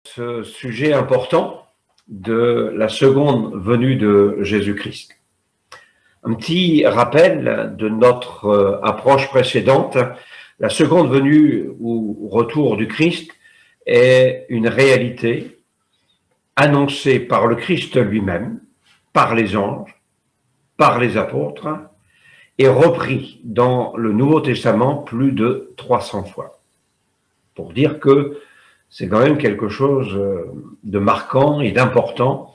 Ce sujet important de la seconde venue de Jésus-Christ. Un petit rappel de notre approche précédente. La seconde venue ou retour du Christ est une réalité annoncée par le Christ lui-même, par les anges, par les apôtres, et repris dans le Nouveau Testament plus de 300 fois. Pour dire que c'est quand même quelque chose de marquant et d'important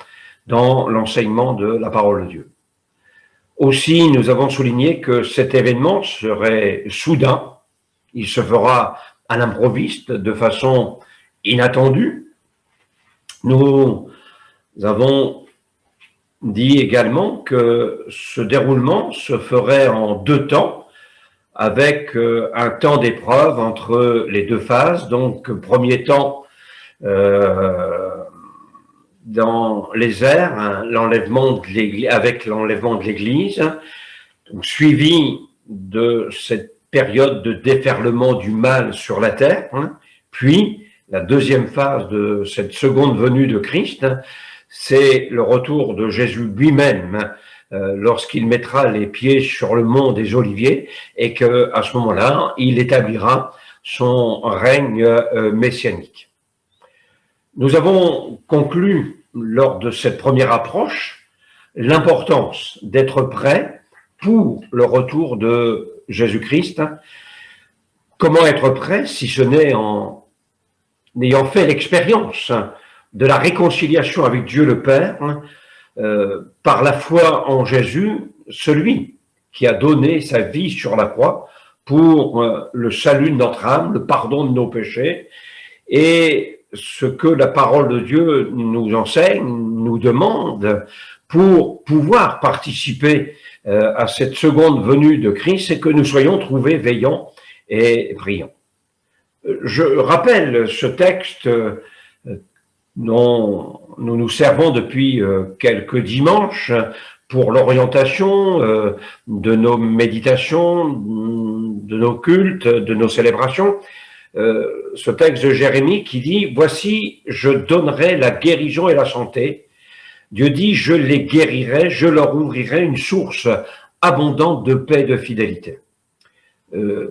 dans l'enseignement de la parole de Dieu. Aussi, nous avons souligné que cet événement serait soudain, il se fera à l'improviste, de façon inattendue. Nous avons dit également que ce déroulement se ferait en 2 temps, avec un temps d'épreuve entre les 2 phases. Donc, premier temps dans les airs, l'enlèvement de l'Église, avec l'enlèvement de l'Église, donc suivi de cette période de déferlement du mal sur la terre, puis la deuxième phase de cette seconde venue de Christ, c'est le retour de Jésus lui-même, lorsqu'il mettra les pieds sur le mont des Oliviers et qu'à ce moment-là, il établira son règne messianique. Nous avons conclu, lors de cette première approche, l'importance d'être prêt pour le retour de Jésus-Christ. Comment être prêt si ce n'est en ayant fait l'expérience de la réconciliation avec Dieu le Père, par la foi en Jésus, celui qui a donné sa vie sur la croix pour le salut de notre âme, le pardon de nos péchés, et ce que la parole de Dieu nous enseigne, nous demande pour pouvoir participer à cette seconde venue de Christ, c'est que nous soyons trouvés veillants et priants. Je rappelle ce texte dont nous nous servons depuis quelques dimanches pour l'orientation de nos méditations, de nos cultes, de nos célébrations. Ce texte de Jérémie qui dit « Voici, je donnerai la guérison et la santé. Dieu dit, je les guérirai, je leur ouvrirai une source abondante de paix et de fidélité. »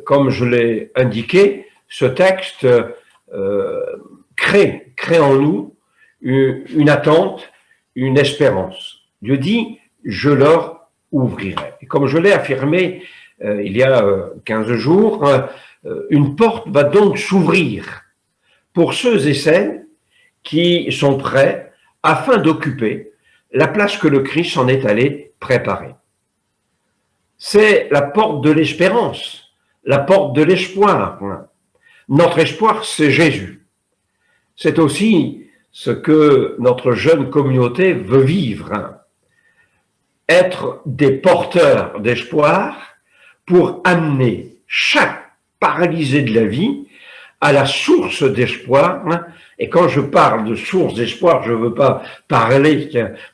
Comme je l'ai indiqué, ce texte crée en nous une attente, une espérance. Dieu dit, je leur ouvrirai. Et comme je l'ai affirmé il y a 15 jours, une porte va donc s'ouvrir pour ceux et celles qui sont prêts afin d'occuper la place que le Christ en est allé préparer. C'est la porte de l'espérance, la porte de l'espoir. Notre espoir, c'est Jésus. C'est aussi ce que notre jeune communauté veut vivre. Être des porteurs d'espoir pour amener chaque paralysé de la vie à la source d'espoir. Et quand je parle de source d'espoir, je ne veux pas parler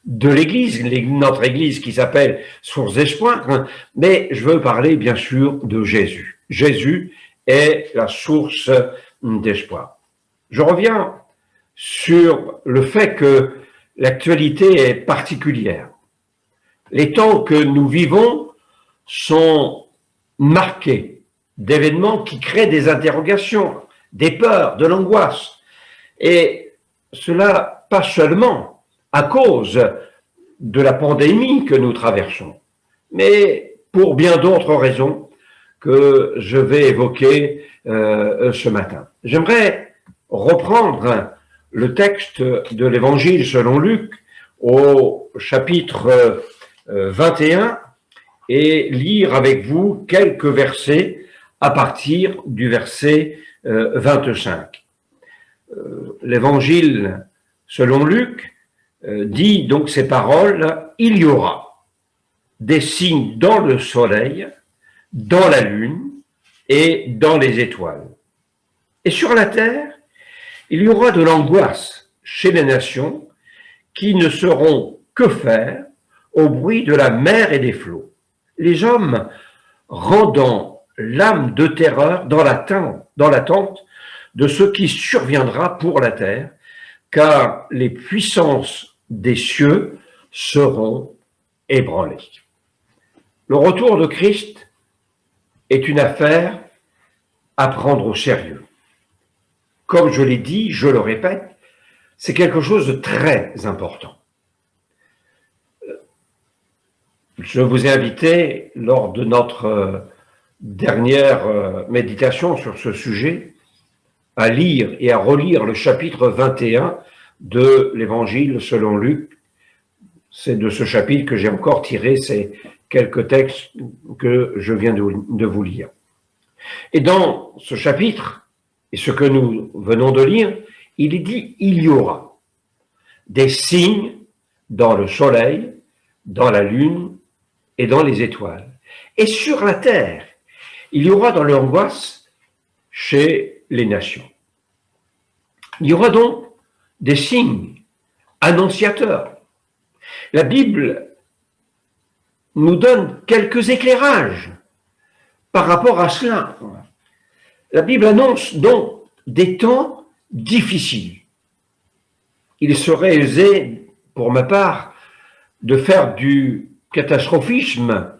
de l'Église, notre Église qui s'appelle source d'espoir, mais je veux parler bien sûr de Jésus. Jésus est la source d'espoir. Je reviens sur le fait que l'actualité est particulière. Les temps que nous vivons sont marqués d'événements qui créent des interrogations, des peurs, de l'angoisse. Et cela pas seulement à cause de la pandémie que nous traversons, mais pour bien d'autres raisons que je vais évoquer ce matin. J'aimerais reprendre le texte de l'Évangile selon Luc au chapitre 21 et lire avec vous quelques versets à partir du verset 25. L'Évangile selon Luc dit donc ces paroles, « Il y aura des signes dans le soleil, dans la lune et dans les étoiles. Et sur la terre, il y aura de l'angoisse chez les nations qui ne sauront que faire au bruit de la mer et des flots. Les hommes rendant l'âme de terreur dans l'attente de ce qui surviendra pour la terre, car les puissances des cieux seront ébranlées. Le retour de Christ est une affaire à prendre au sérieux. Comme je l'ai dit, je le répète, c'est quelque chose de très important. Je vous ai invité, lors de notre dernière méditation sur ce sujet, à lire et à relire le chapitre 21 de l'Évangile selon Luc. C'est de ce chapitre que j'ai encore tiré ces quelques textes que je viens de vous lire. Et dans ce chapitre, et ce que nous venons de lire, il est dit, il y aura des signes dans le soleil, dans la lune et dans les étoiles. Et sur la terre, il y aura dans l'angoisse chez les nations. Il y aura donc des signes annonciateurs. La Bible nous donne quelques éclairages par rapport à cela. La Bible annonce donc des temps difficiles. Il serait aisé, pour ma part, de faire du catastrophisme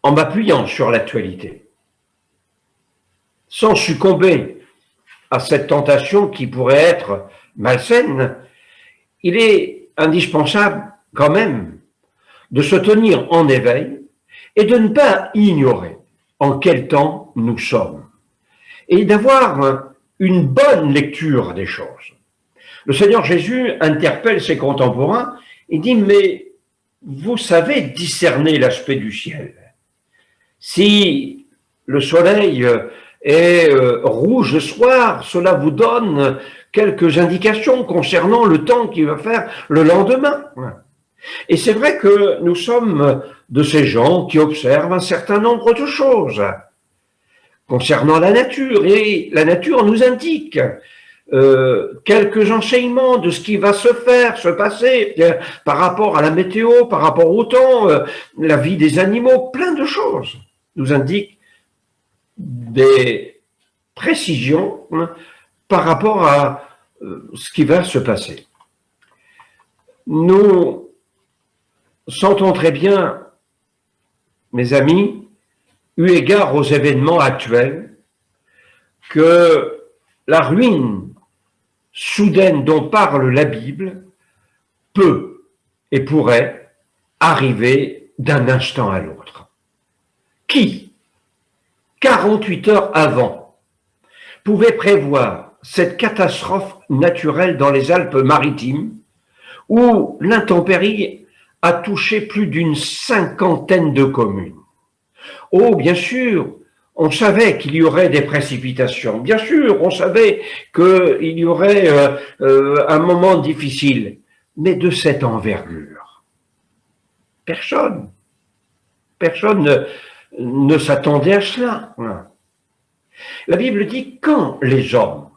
en m'appuyant sur l'actualité, sans succomber à cette tentation qui pourrait être malsaine. Il est indispensable quand même de se tenir en éveil et de ne pas ignorer en quel temps nous sommes et d'avoir une bonne lecture des choses. Le Seigneur Jésus interpelle ses contemporains et dit, mais vous savez discerner l'aspect du ciel. Si le soleil est rouge le soir, cela vous donne quelques indications concernant le temps qu'il va faire le lendemain. Et c'est vrai que nous sommes de ces gens qui observent un certain nombre de choses concernant la nature, et la nature nous indique quelques enseignements de ce qui va se faire, se passer par rapport à la météo, par rapport au temps, la vie des animaux, plein de choses nous indiquent des précisions par rapport à ce qui va se passer. Nous sentons très bien, mes amis, eu égard aux événements actuels, que la ruine soudaine dont parle la Bible peut et pourrait arriver d'un instant à l'autre. Qui, 48 heures avant, pouvait prévoir cette catastrophe naturelle dans les Alpes-Maritimes où l'intempérie a touché plus d'une 50aine de communes? Oh, bien sûr, on savait qu'il y aurait des précipitations. Bien sûr, on savait qu'il y aurait un moment difficile. Mais de cette envergure, personne ne s'attendait à cela. La Bible dit, quand les hommes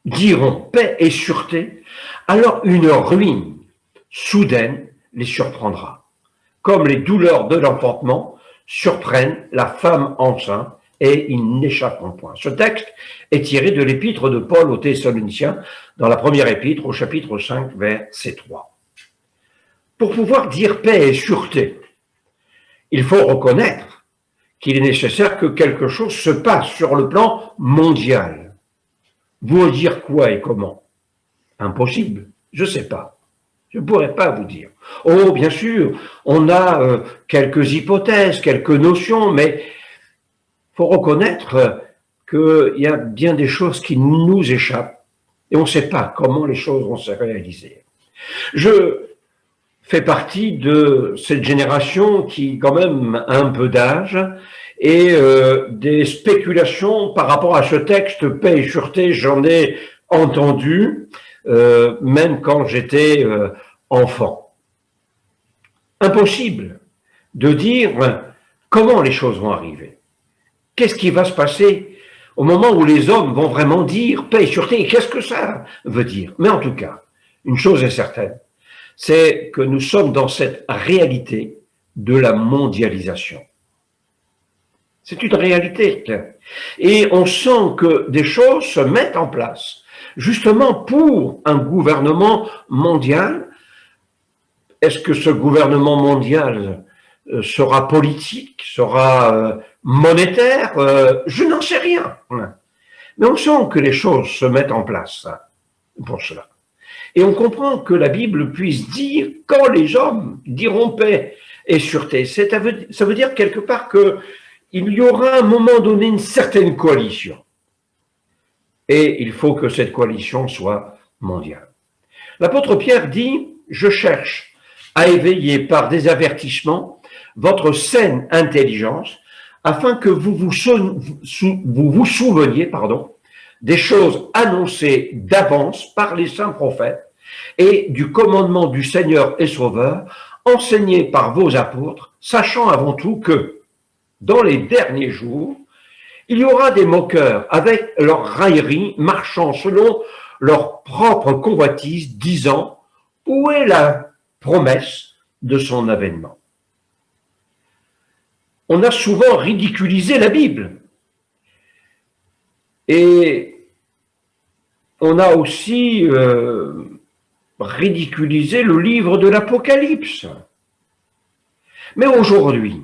diront paix et sûreté, alors une ruine soudaine les surprendra, comme les douleurs de l'enfantement surprennent la femme enceinte, et ils n'échapperont point. Ce texte est tiré de l'épître de Paul aux Thessaloniciens, dans la première épître, au chapitre 5, verset 3. Pour pouvoir dire paix et sûreté, il faut reconnaître qu'il est nécessaire que quelque chose se passe sur le plan mondial. Vous dire quoi et comment? Impossible, je ne sais pas. Je ne pourrais pas vous dire. Oh, bien sûr, on a quelques hypothèses, quelques notions, mais il faut reconnaître qu'il y a bien des choses qui nous échappent et on ne sait pas comment les choses vont se réaliser. Je fais partie de cette génération qui, quand même, a un peu d'âge et des spéculations par rapport à ce texte paix et sûreté, j'en ai entendu, même quand j'étais enfant. Impossible de dire comment les choses vont arriver. Qu'est-ce qui va se passer au moment où les hommes vont vraiment dire paix et sûreté? Qu'est-ce que ça veut dire? Mais en tout cas, une chose est certaine, c'est que nous sommes dans cette réalité de la mondialisation. C'est une réalité. Et on sent que des choses se mettent en place. justement pour un gouvernement mondial. Est-ce que ce gouvernement mondial sera politique, sera monétaire? Je n'en sais rien. Mais on sent que les choses se mettent en place pour cela. Et on comprend que la Bible puisse dire quand les hommes diront paix et sûreté. Ça veut dire quelque part qu'il y aura à un moment donné une certaine coalition. Et il faut que cette coalition soit mondiale. L'apôtre Pierre dit, je cherche à éveiller par des avertissements votre saine intelligence afin que vous vous souveniez des choses annoncées d'avance par les saints prophètes et du commandement du Seigneur et Sauveur enseigné par vos apôtres, sachant avant tout que dans les derniers jours, il y aura des moqueurs avec leur raillerie marchant selon leur propre convoitise, disant « Où est la promesse de son avènement ?» On a souvent ridiculisé la Bible. Et on a aussi ridiculisé le livre de l'Apocalypse. Mais aujourd'hui,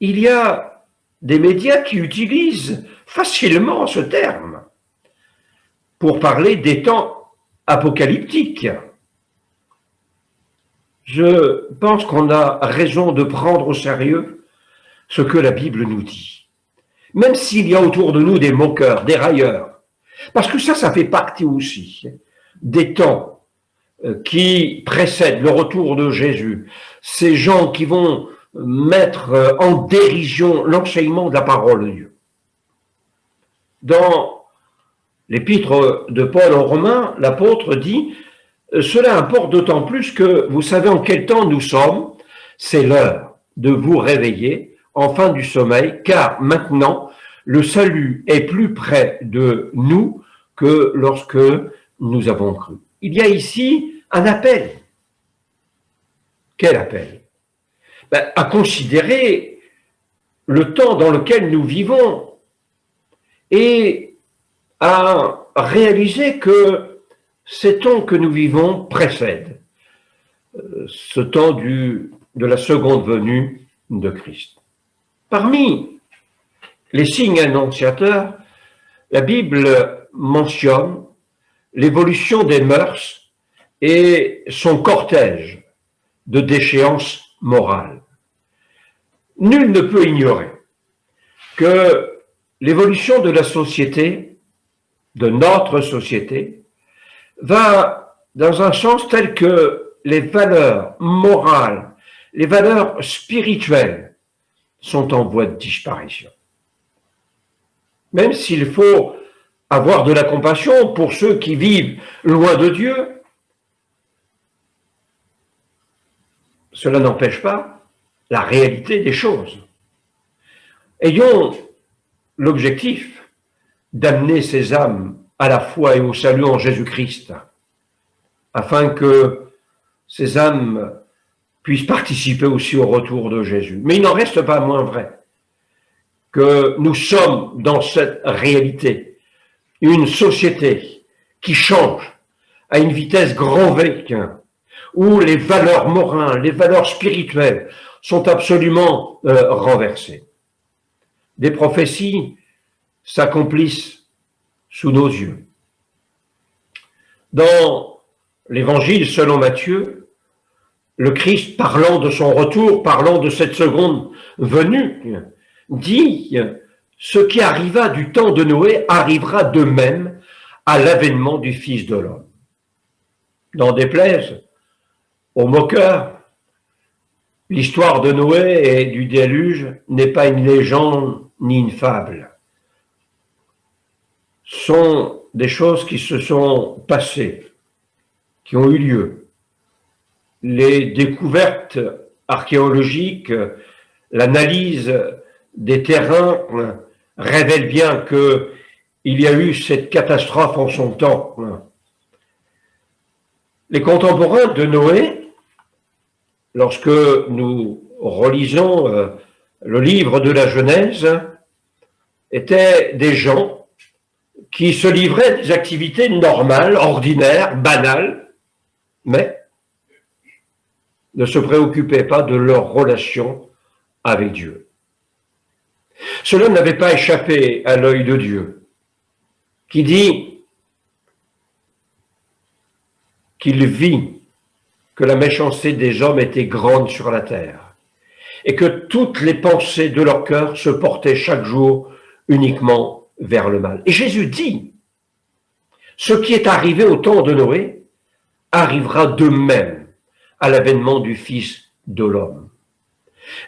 il y a des médias qui utilisent facilement ce terme pour parler des temps apocalyptiques. Je pense qu'on a raison de prendre au sérieux ce que la Bible nous dit. Même s'il y a autour de nous des moqueurs, des railleurs, parce que ça fait partie aussi des temps qui précèdent le retour de Jésus. Ces gens qui vont mettre en dérision l'enseignement de la parole de Dieu. Dans l'épître de Paul aux Romains, l'apôtre dit « Cela importe d'autant plus que vous savez en quel temps nous sommes, c'est l'heure de vous réveiller en fin du sommeil, car maintenant le salut est plus près de nous que lorsque nous avons cru. » Il y a ici un appel. Quel appel? À considérer le temps dans lequel nous vivons et à réaliser que ces temps que nous vivons précèdent ce temps de la seconde venue de Christ. Parmi les signes annonciateurs, la Bible mentionne l'évolution des mœurs et son cortège de déchéance morale. Nul ne peut ignorer que l'évolution de la société, de notre société, va dans un sens tel que les valeurs morales, les valeurs spirituelles sont en voie de disparition. Même s'il faut avoir de la compassion pour ceux qui vivent loin de Dieu, cela n'empêche pas la réalité des choses. Ayons l'objectif d'amener ces âmes à la foi et au salut en Jésus-Christ, afin que ces âmes puissent participer aussi au retour de Jésus. Mais il n'en reste pas moins vrai que nous sommes dans cette réalité, une société qui change à une vitesse grand V, où les valeurs morales, les valeurs spirituelles sont absolument renversées. Des prophéties s'accomplissent sous nos yeux. Dans l'Évangile selon Matthieu, le Christ, parlant de son retour, parlant de cette seconde venue, dit « Ce qui arriva du temps de Noé arrivera de même à l'avènement du Fils de l'homme. » N'en déplaise aux moqueurs, l'histoire de Noé et du déluge n'est pas une légende ni une fable. Ce sont des choses qui se sont passées, qui ont eu lieu. Les découvertes archéologiques, l'analyse des terrains révèlent bien qu'il y a eu cette catastrophe en son temps. Les contemporains de Noé, lorsque nous relisons le livre de la Genèse, étaient des gens qui se livraient à des activités normales, ordinaires, banales, mais ne se préoccupaient pas de leur relation avec Dieu. Cela n'avait pas échappé à l'œil de Dieu, qui dit qu'il vit que la méchanceté des hommes était grande sur la terre et que toutes les pensées de leur cœur se portaient chaque jour uniquement vers le mal. Et Jésus dit, ce qui est arrivé au temps de Noé arrivera de même à l'avènement du Fils de l'homme.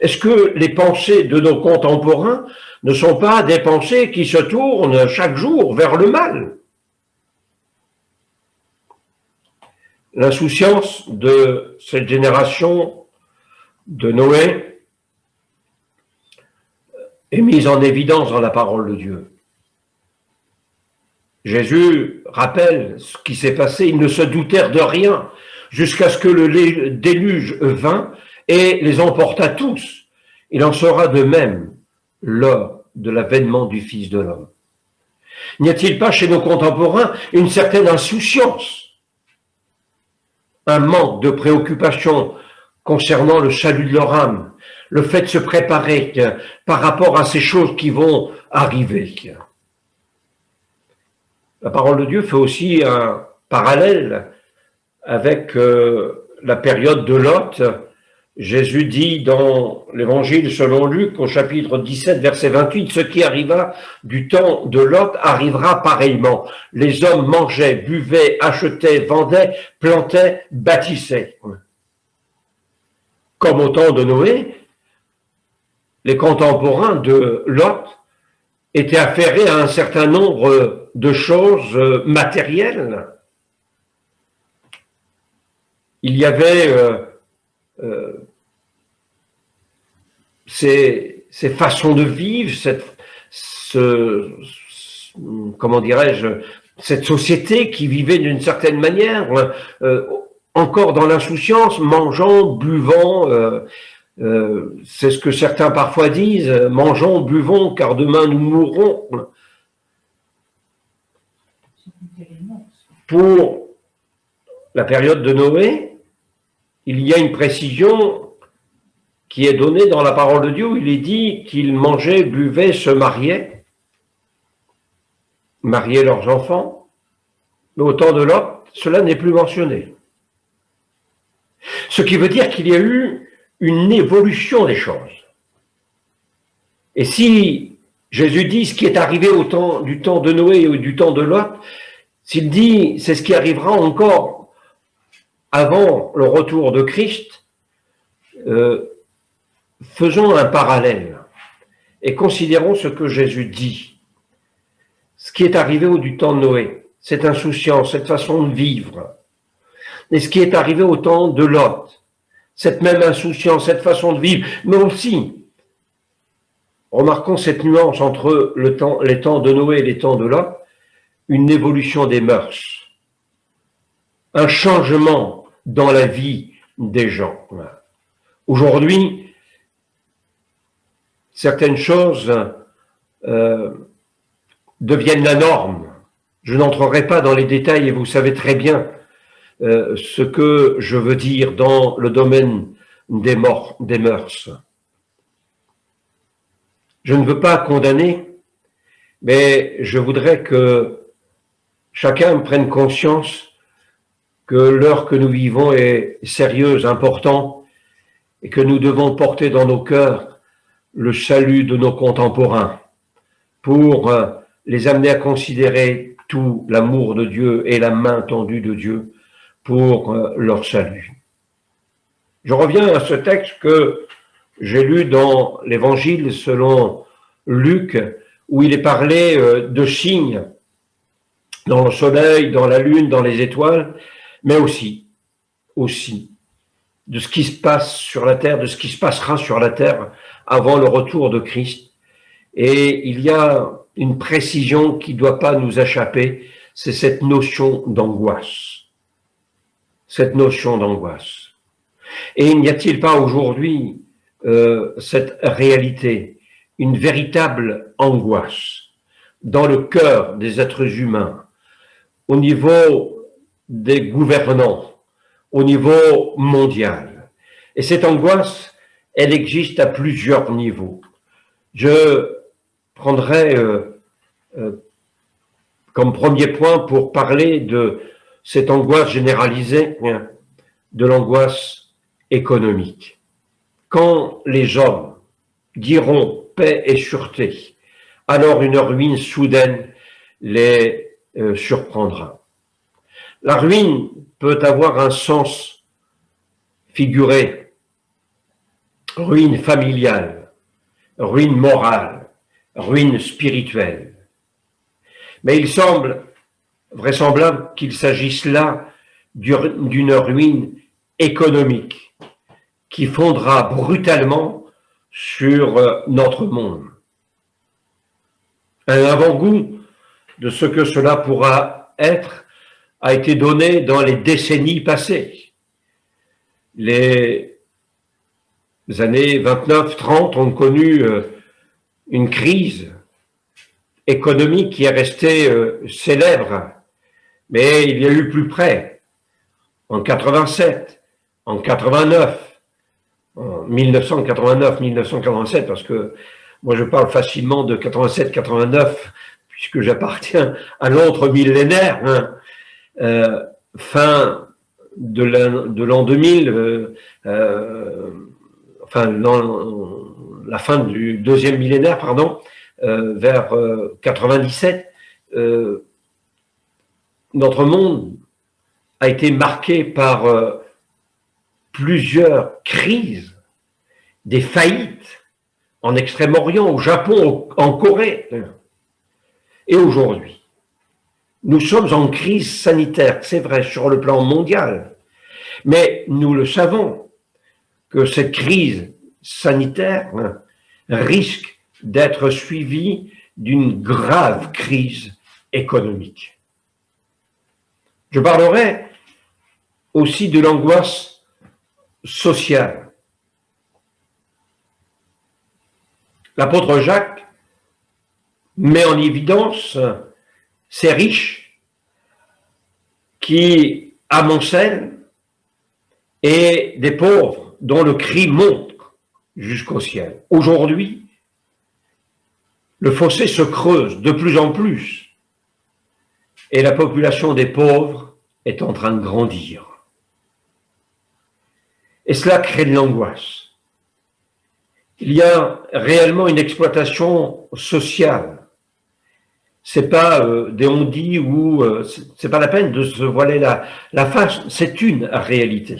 Est-ce que les pensées de nos contemporains ne sont pas des pensées qui se tournent chaque jour vers le mal? L'insouciance de cette génération de Noé est mise en évidence dans la parole de Dieu. Jésus rappelle ce qui s'est passé, ils ne se doutèrent de rien jusqu'à ce que le déluge vint et les emporta tous. Il en sera de même lors de l'avènement du Fils de l'homme. N'y a-t-il pas chez nos contemporains une certaine insouciance, un manque de préoccupation concernant le salut de leur âme, le fait de se préparer par rapport à ces choses qui vont arriver? La parole de Dieu fait aussi un parallèle avec la période de Lot. Jésus dit dans l'Évangile selon Luc, au chapitre 17, verset 28, « Ce qui arriva du temps de Lot arrivera pareillement. Les hommes mangeaient, buvaient, achetaient, vendaient, plantaient, bâtissaient. » Comme au temps de Noé, les contemporains de Lot étaient affairés à un certain nombre de choses matérielles. Il y avait ces façons de vivre, comment dirais-je, cette société qui vivait d'une certaine manière, encore dans l'insouciance, mangeant, buvant, c'est ce que certains parfois disent, mangeons, buvons, car demain nous mourrons. Pour la période de Noé, il y a une précision qui est donnée dans la parole de Dieu où il est dit qu'ils mangeaient, buvaient, se mariaient leurs enfants, mais au temps de Lot, cela n'est plus mentionné. Ce qui veut dire qu'il y a eu une évolution des choses. Et si Jésus dit ce qui est arrivé du temps de Noé ou du temps de Lot, s'il dit c'est ce qui arrivera encore avant le retour de Christ, faisons un parallèle et considérons ce que Jésus dit. Ce qui est arrivé du temps de Noé, cette insouciance, cette façon de vivre, et ce qui est arrivé au temps de Lot, cette même insouciance, cette façon de vivre, mais aussi, remarquons cette nuance entre les temps de Noé et les temps de Lot, une évolution des mœurs, un changement dans la vie des gens. Aujourd'hui, certaines choses deviennent la norme. Je n'entrerai pas dans les détails et vous savez très bien ce que je veux dire dans le domaine des mœurs. Je ne veux pas condamner, mais je voudrais que chacun prenne conscience que l'heure que nous vivons est sérieuse, importante, et que nous devons porter dans nos cœurs le salut de nos contemporains pour les amener à considérer tout l'amour de Dieu et la main tendue de Dieu pour leur salut. Je reviens à ce texte que j'ai lu dans l'Évangile selon Luc, où il est parlé de signes dans le soleil, dans la lune, dans les étoiles, mais aussi de ce qui se passe sur la terre, de ce qui se passera sur la terre avant le retour de Christ. Et il y a une précision qui ne doit pas nous échapper, c'est cette notion d'angoisse. Cette notion d'angoisse. Et n'y a-t-il pas aujourd'hui cette réalité, une véritable angoisse dans le cœur des êtres humains, au niveau des gouvernants, au niveau mondial. Et cette angoisse, elle existe à plusieurs niveaux. Je prendrai comme premier point pour parler de cette angoisse généralisée, de l'angoisse économique. Quand les hommes diront paix et sûreté, alors une ruine soudaine les surprendra. La ruine peut avoir un sens figuré, ruine familiale, ruine morale, ruine spirituelle. Mais il semble vraisemblable qu'il s'agisse là d'une ruine économique qui fondera brutalement sur notre monde. Un avant-goût de ce que cela pourra être a été donné dans les décennies passées. Les années 29-30 ont connu une crise économique qui est restée célèbre, mais il y a eu plus près, en 87, en 89, en 1989, 1987, parce que moi je parle facilement de 87-89, puisque j'appartiens à l'autre millénaire, fin de l'an 2000, enfin la fin du deuxième millénaire, pardon, vers 97, notre monde a été marqué par plusieurs crises, des faillites en Extrême-Orient, au Japon, en Corée. Et aujourd'hui, nous sommes en crise sanitaire, c'est vrai, sur le plan mondial, mais nous le savons que cette crise sanitaire risque d'être suivie d'une grave crise économique. Je parlerai aussi de l'angoisse sociale. L'apôtre Jacques met en évidence ces riches qui amoncellent et des pauvres dont le cri monte jusqu'au ciel. Aujourd'hui, le fossé se creuse de plus en plus et la population des pauvres est en train de grandir. Et cela crée de l'angoisse. Il y a réellement une exploitation sociale. C'est pas des on-dit ou c'est pas la peine de se voiler la face, c'est une réalité.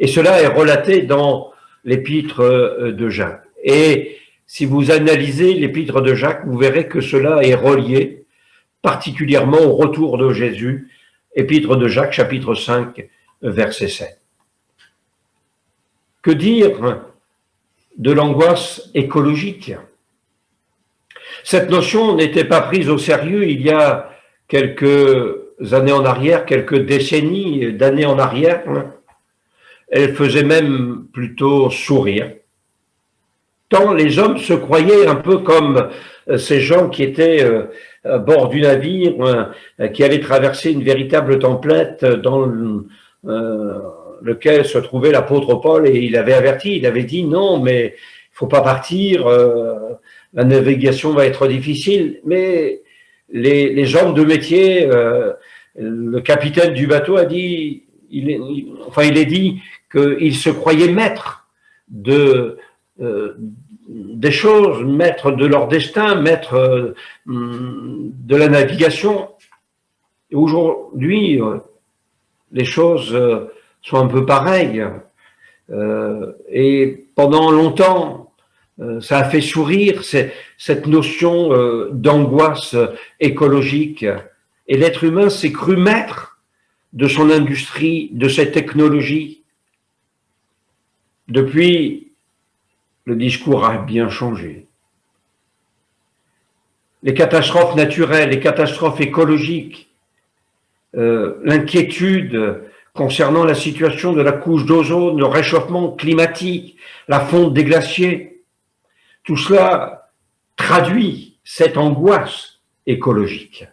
Et cela est relaté dans l'épître de Jacques. Et si vous analysez l'épître de Jacques, vous verrez que cela est relié particulièrement au retour de Jésus, épître de Jacques, chapitre 5, verset 7. Que dire de l'angoisse écologique? Cette notion n'était pas prise au sérieux il y a quelques années en arrière, quelques décennies d'années en arrière. Elle faisait même plutôt sourire. Tant les hommes se croyaient un peu comme ces gens qui étaient à bord du navire, qui allaient traverser une véritable tempête dans lequel se trouvait l'apôtre Paul, et il avait averti, il avait dit non, mais il faut pas partir, la navigation va être difficile. Mais les hommes de métier, le capitaine du bateau a dit, il est dit qu'il se croyait maître des choses, maître de leur destin, maître de la navigation. Et aujourd'hui, les choses sont un peu pareilles. Et pendant longtemps, ça a fait sourire cette notion d'angoisse écologique. Et l'être humain s'est cru maître de son industrie, de cette technologie. Depuis, le discours a bien changé. Les catastrophes naturelles, les catastrophes écologiques, l'inquiétude concernant la situation de la couche d'ozone, le réchauffement climatique, la fonte des glaciers, tout cela traduit cette angoisse écologique.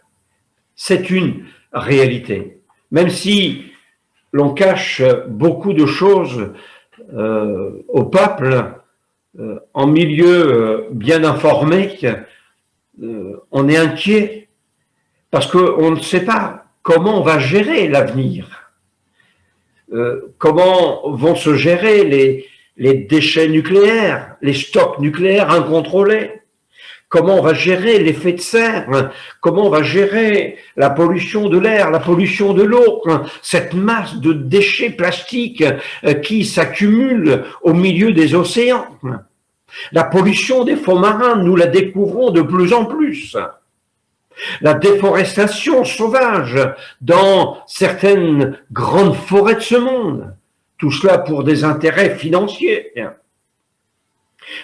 C'est une réalité. Même si l'on cache beaucoup de choses au peuple, en milieu bien informé, on est inquiet parce qu'on ne sait pas comment on va gérer l'avenir, comment vont se gérer les déchets nucléaires, les stocks nucléaires incontrôlés, comment on va gérer l'effet de serre, comment on va gérer la pollution de l'air, la pollution de l'eau, cette masse de déchets plastiques qui s'accumule au milieu des océans. La pollution des fonds marins, nous la découvrons de plus en plus. La déforestation sauvage dans certaines grandes forêts de ce monde. Tout cela pour des intérêts financiers.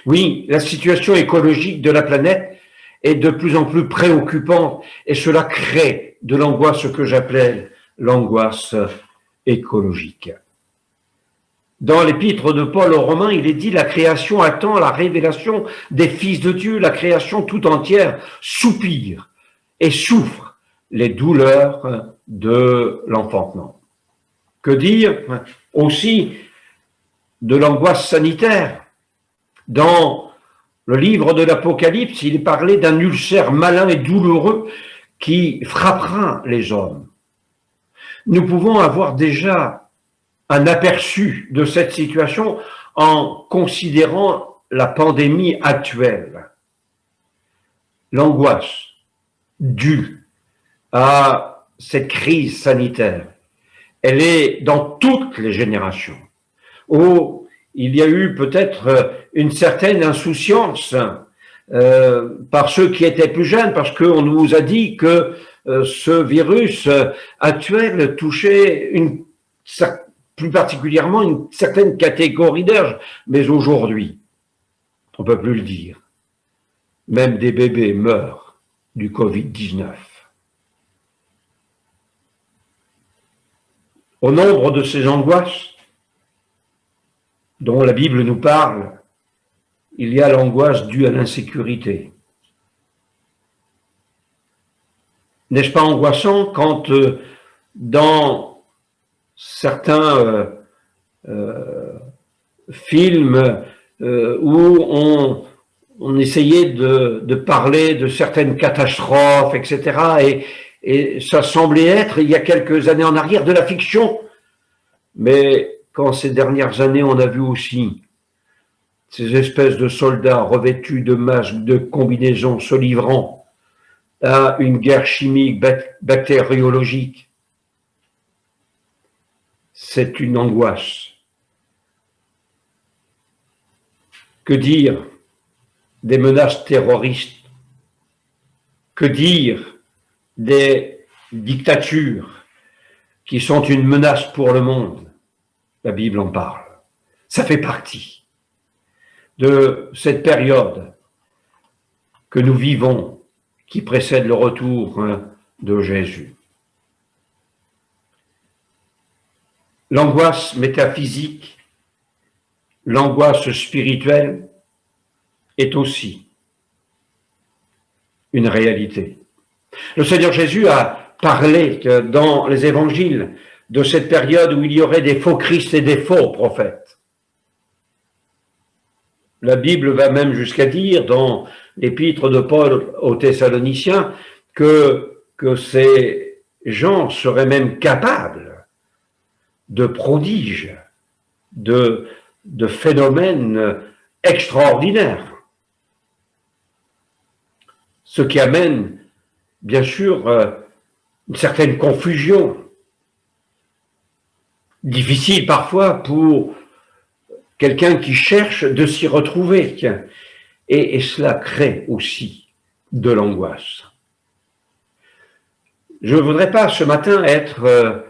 Oui, la situation écologique de la planète est de plus en plus préoccupante et cela crée de l'angoisse, ce que j'appelais l'angoisse écologique. Dans l'épître de Paul aux Romains, il est dit « La création attend la révélation des fils de Dieu, la création tout entière soupire et souffre les douleurs de l'enfantement. » Que dire aussi de l'angoisse sanitaire? Dans le livre de l'Apocalypse, il est parlé d'un ulcère malin et douloureux qui frappera les hommes. Nous pouvons avoir déjà un aperçu de cette situation en considérant la pandémie actuelle. L'angoisse due à cette crise sanitaire, elle est dans toutes les générations. Où il y a eu peut-être une certaine insouciance par ceux qui étaient plus jeunes, parce qu'on nous a dit que ce virus actuel touchait plus particulièrement une certaine catégorie d'âge. Mais aujourd'hui, on ne peut plus le dire. Même des bébés meurent du Covid-19. Au nombre de ces angoisses dont la Bible nous parle, il y a l'angoisse due à l'insécurité. N'est-ce pas angoissant quand dans certains films où on essayait de parler de certaines catastrophes, etc., et ça semblait être, il y a quelques années en arrière, de la fiction. Mais quand ces dernières années, on a vu aussi ces espèces de soldats revêtus de masques, de combinaisons, se livrant à une guerre chimique, bactériologique, c'est une angoisse. Que dire des menaces terroristes? Que dire des dictatures qui sont une menace pour le monde? La Bible en parle. Ça fait partie de cette période que nous vivons qui précède le retour de Jésus. L'angoisse métaphysique, l'angoisse spirituelle est aussi une réalité. Le Seigneur Jésus a parlé dans les évangiles de cette période où il y aurait des faux Christ et des faux prophètes. La Bible va même jusqu'à dire dans l'épître de Paul aux Thessaloniciens que ces gens seraient même capables de prodiges, de phénomènes extraordinaires. Ce qui amène, bien sûr, une certaine confusion, difficile parfois pour quelqu'un qui cherche de s'y retrouver. Et cela crée aussi de l'angoisse. Je ne voudrais pas ce matin être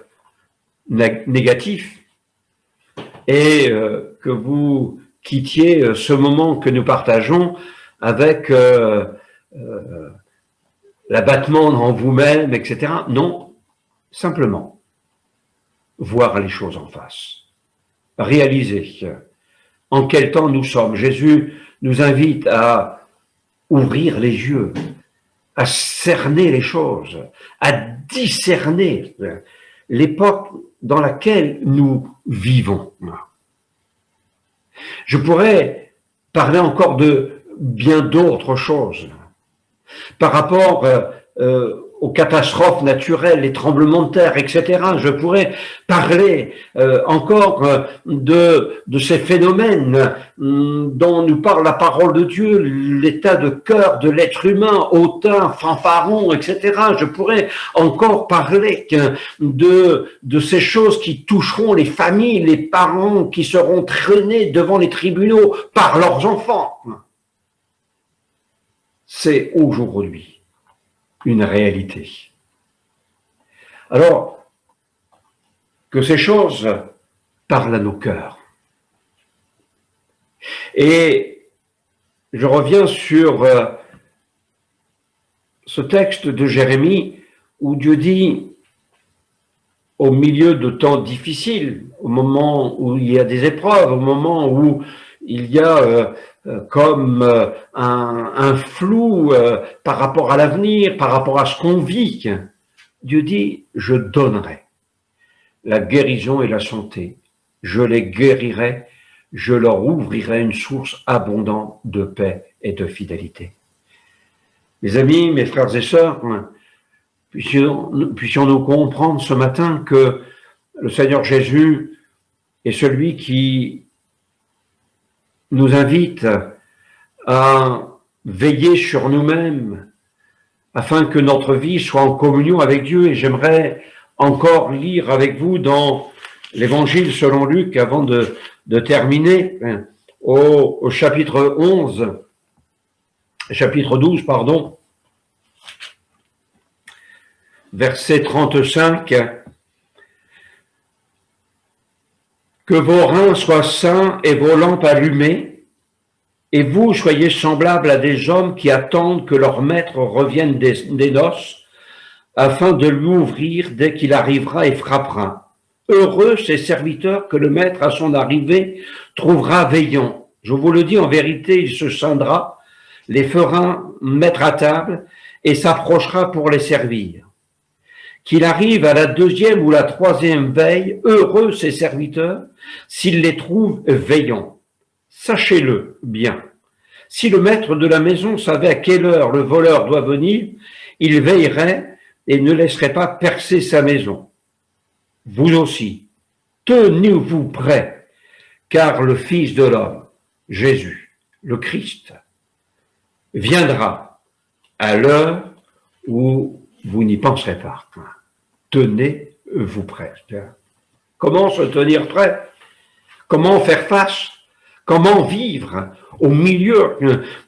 négatif et que vous quittiez ce moment que nous partageons avec l'abattement en vous-même, etc. Non, simplement voir les choses en face, réaliser en quel temps nous sommes. Jésus nous invite à ouvrir les yeux, à cerner les choses, à discerner l'époque dans laquelle nous vivons. Je pourrais parler encore de bien d'autres choses par rapport aux catastrophes naturelles, les tremblements de terre, etc. Je pourrais parler encore de ces phénomènes dont nous parle la parole de Dieu, l'état de cœur de l'être humain, hautain, fanfaron, etc. Je pourrais encore parler de ces choses qui toucheront les familles, les parents qui seront traînés devant les tribunaux par leurs enfants. C'est aujourd'hui une réalité. Alors, que ces choses parlent à nos cœurs. Et je reviens sur ce texte de Jérémie où Dieu dit, au milieu de temps difficiles, au moment où il y a des épreuves, au moment où il y a comme un flou par rapport à l'avenir, par rapport à ce qu'on vit, Dieu dit, je donnerai la guérison et la santé, je les guérirai, je leur ouvrirai une source abondante de paix et de fidélité. Mes amis, mes frères et sœurs, puissions-nous comprendre ce matin que le Seigneur Jésus est celui qui nous invite à veiller sur nous-mêmes afin que notre vie soit en communion avec Dieu. Et j'aimerais encore lire avec vous dans l'Évangile selon Luc, avant de terminer, au chapitre 12, verset 35, que vos reins soient sains et vos lampes allumées, et vous soyez semblables à des hommes qui attendent que leur maître revienne des noces, afin de lui ouvrir dès qu'il arrivera et frappera. Heureux ces serviteurs que le maître à son arrivée trouvera veillant. Je vous le dis en vérité, il se scindra, les fera mettre à table et s'approchera pour les servir. Qu'il arrive à la deuxième ou la troisième veille, heureux ses serviteurs, s'il les trouve veillants. Sachez-le bien, si le maître de la maison savait à quelle heure le voleur doit venir, il veillerait et ne laisserait pas percer sa maison. Vous aussi, tenez-vous prêts, car le Fils de l'homme, Jésus, le Christ, viendra à l'heure où vous n'y penserez pas. Tenez-vous prêts. Comment se tenir prêt? Comment faire face? Comment vivre au milieu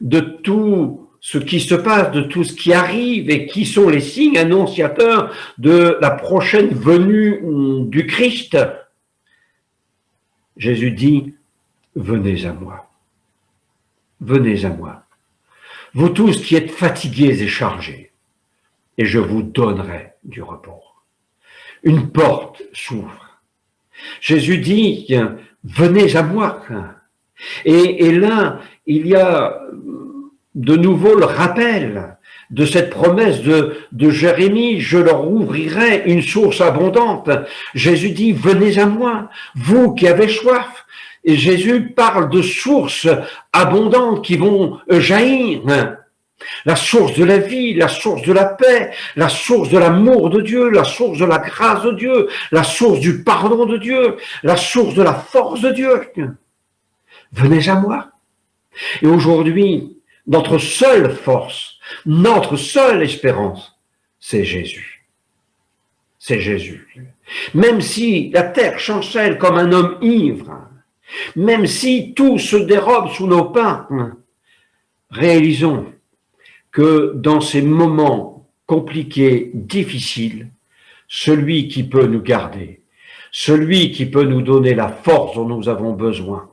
de tout ce qui se passe, de tout ce qui arrive et qui sont les signes annonciateurs de la prochaine venue du Christ? Jésus dit, venez à moi. Venez à moi. Vous tous qui êtes fatigués et chargés, et je vous donnerai du repos. Une porte s'ouvre. Jésus dit, venez à moi. Et là, il y a de nouveau le rappel de cette promesse de Jérémie, je leur ouvrirai une source abondante. Jésus dit, venez à moi, vous qui avez soif. Et Jésus parle de sources abondantes qui vont jaillir. La source de la vie, la source de la paix, la source de l'amour de Dieu, la source de la grâce de Dieu, la source du pardon de Dieu, la source de la force de Dieu. Venez à moi. Et aujourd'hui, notre seule force, notre seule espérance, c'est Jésus. C'est Jésus. Même si la terre chancelle comme un homme ivre, même si tout se dérobe sous nos pas, réalisons que dans ces moments compliqués, difficiles, celui qui peut nous garder, celui qui peut nous donner la force dont nous avons besoin,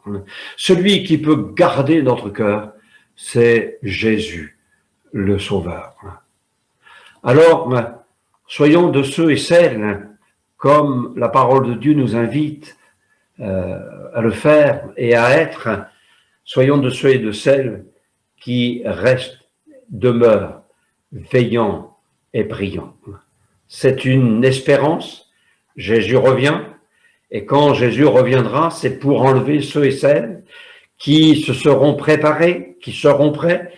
celui qui peut garder notre cœur, c'est Jésus, le Sauveur. Alors, soyons de ceux et celles, comme la parole de Dieu nous invite à le faire et à être, soyons de ceux et de celles qui restent demeure veillant et priant. C'est une espérance. Jésus revient. Et quand Jésus reviendra, c'est pour enlever ceux et celles qui se seront préparés, qui seront prêts.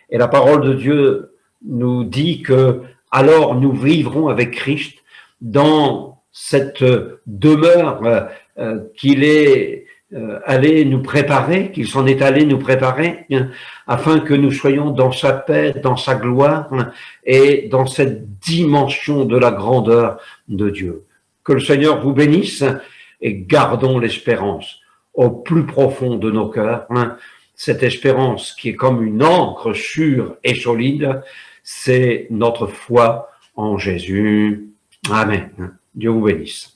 Et la parole de Dieu nous dit que alors nous vivrons avec Christ dans cette demeure qu'il est allé nous préparer, qu'il s'en est allé nous préparer, afin que nous soyons dans sa paix, dans sa gloire et dans cette dimension de la grandeur de Dieu. Que le Seigneur vous bénisse et gardons l'espérance au plus profond de nos cœurs. Cette espérance qui est comme une ancre sûre et solide, c'est notre foi en Jésus. Amen. Dieu vous bénisse.